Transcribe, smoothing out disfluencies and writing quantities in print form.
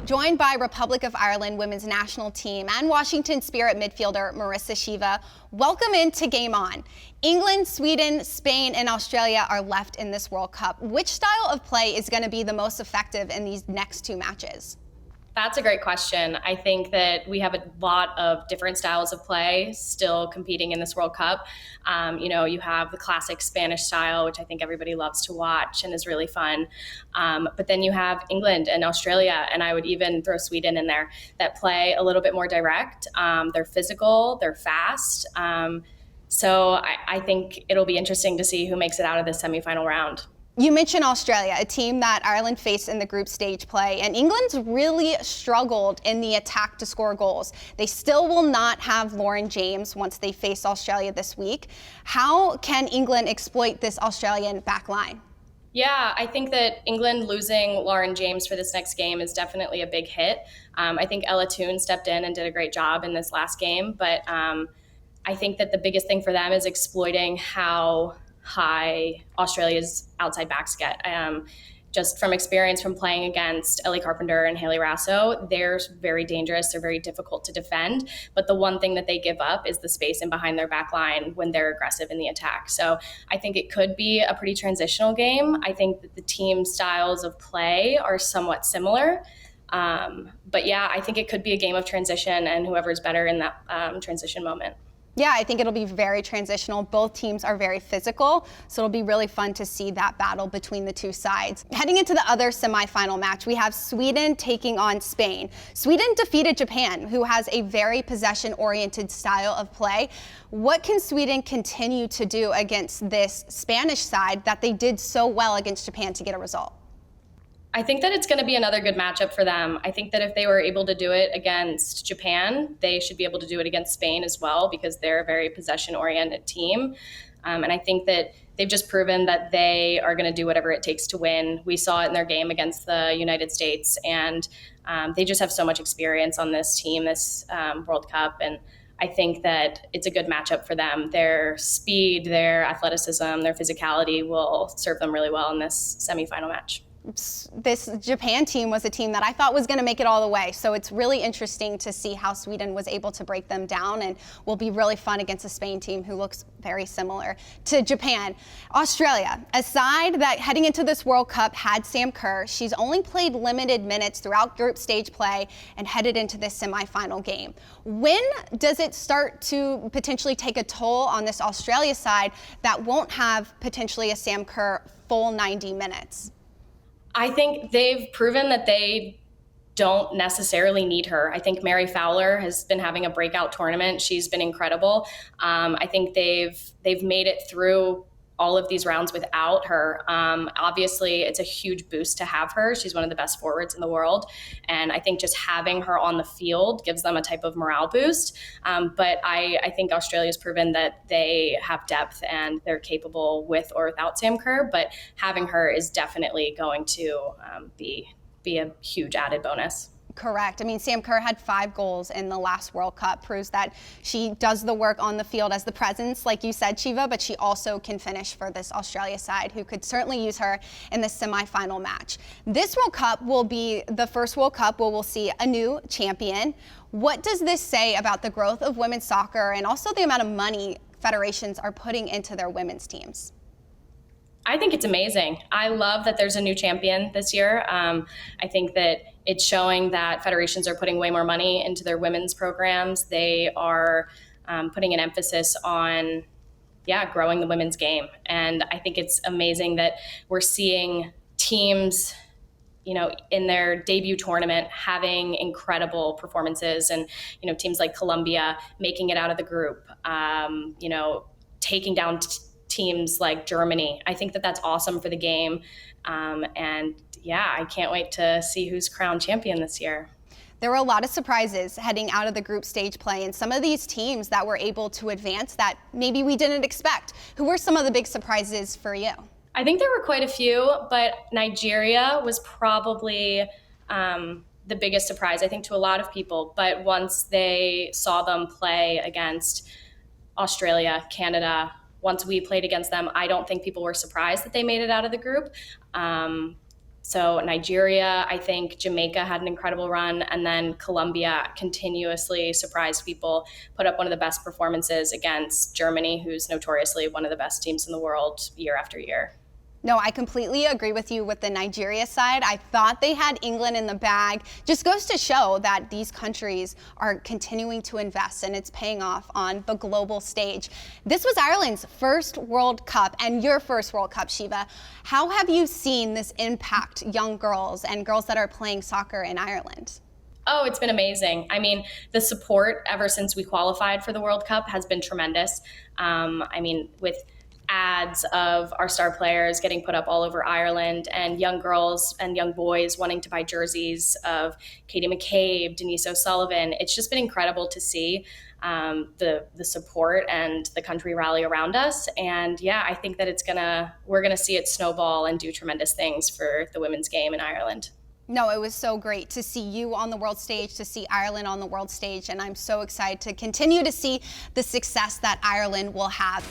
joined by Republic of Ireland women's national team and Washington Spirit midfielder Marissa Sheva. Welcome into Game On. England, Sweden, Spain, and Australia are left in this World Cup. Which style of play is going to be the most effective in these next two matches? That's a great question. I think that we have a lot of different styles of play still competing in this World Cup. You have the classic Spanish style, which I think everybody loves to watch and is really fun. But then you have England and Australia, and I would even throw Sweden in there, that play a little bit more direct. They're physical, they're fast. So I think it'll be interesting to see who makes it out of this semifinal round. You mentioned Australia, a team that Ireland faced in the group stage play, and England's really struggled in the attack to score goals. They still will not have Lauren James once they face Australia this week. How can England exploit this Australian back line? Yeah, I think that England losing Lauren James for this next game is definitely a big hit. I think Ella Toone stepped in and did a great job in this last game, but I think that the biggest thing for them is exploiting how high Australia's outside backs get. Just from experience from playing against Ellie Carpenter and Hayley Raso, they're very dangerous. They're very difficult to defend. But the one thing that they give up is the space in behind their back line when they're aggressive in the attack. So I think it could be a pretty transitional game. I think that the team styles of play are somewhat similar. But yeah, I think it could be a game of transition and whoever's better in that transition moment. Yeah, I think it'll be very transitional. Both teams are very physical, so it'll be really fun to see that battle between the two sides. Heading into the other semifinal match, we have Sweden taking on Spain. Sweden defeated Japan, who has a very possession-oriented style of play. What can Sweden continue to do against this Spanish side that they did so well against Japan to get a result? I think that it's going to be another good matchup for them. I think that if they were able to do it against Japan, they should be able to do it against Spain as well, because they're a very possession-oriented team. And I think that they've just proven that they are going to do whatever it takes to win. We saw it in their game against the United States, and they just have so much experience on this team, this World Cup. And I think that it's a good matchup for them. Their speed, their athleticism, their physicality will serve them really well in this semifinal match. This Japan team was a team that I thought was going to make it all the way. So it's really interesting to see how Sweden was able to break them down, and will be really fun against a Spain team who looks very similar to Japan. Australia, a side that heading into this World Cup had Sam Kerr. She's only played limited minutes throughout group stage play and headed into this semifinal game. When does it start to potentially take a toll on this Australia side that won't have potentially a Sam Kerr full 90 minutes? I think they've proven that they don't necessarily need her. I think Mary Fowler has been having a breakout tournament. She's been incredible. I think they've made it through all of these rounds without her. Obviously, it's a huge boost to have her. She's one of the best forwards in the world. And I think just having her on the field gives them a type of morale boost. But I think Australia's proven that they have depth and they're capable with or without Sam Kerr. But having her is definitely going to be a huge added bonus. Correct. I mean, Sam Kerr had 5 goals in the last World Cup, proves that she does the work on the field as the presence, like you said, Sheva, but she also can finish for this Australia side, who could certainly use her in the semifinal match. This World Cup will be the first World Cup where we'll see a new champion. What does this say about the growth of women's soccer and also the amount of money federations are putting into their women's teams? I think it's amazing. I love that there's a new champion this year. I think that it's showing that federations are putting way more money into their women's programs. They are putting an emphasis on, growing the women's game. And I think it's amazing that we're seeing teams, in their debut tournament having incredible performances, and, teams like Colombia making it out of the group, taking down teams like Germany. I think that that's awesome for the game. I can't wait to see who's crowned champion this year. There were a lot of surprises heading out of the group stage play, and some of these teams that were able to advance that maybe we didn't expect. Who were some of the big surprises for you? I think there were quite a few, but Nigeria was probably the biggest surprise, I think, to a lot of people. But once they saw them play against Australia, Canada, once we played against them, I don't think people were surprised that they made it out of the group. So Nigeria, I think Jamaica had an incredible run, and then Colombia continuously surprised people, put up one of the best performances against Germany, who's notoriously one of the best teams in the world year after year. No, I completely agree with you with the Nigeria side. I thought they had England in the bag. Just goes to show that these countries are continuing to invest, and it's paying off on the global stage. This was Ireland's first World Cup and your first World Cup, Sheva. How have you seen this impact young girls and girls that are playing soccer in Ireland? Oh, it's been amazing. I mean, the support ever since we qualified for the World Cup has been tremendous. With ads of our star players getting put up all over Ireland, and young girls and young boys wanting to buy jerseys of Katie McCabe, Denise O'Sullivan. It's just been incredible to see the support and the country rally around us. And yeah, I think that we're gonna see it snowball and do tremendous things for the women's game in Ireland. No, it was so great to see you on the world stage, to see Ireland on the world stage, and I'm so excited to continue to see the success that Ireland will have.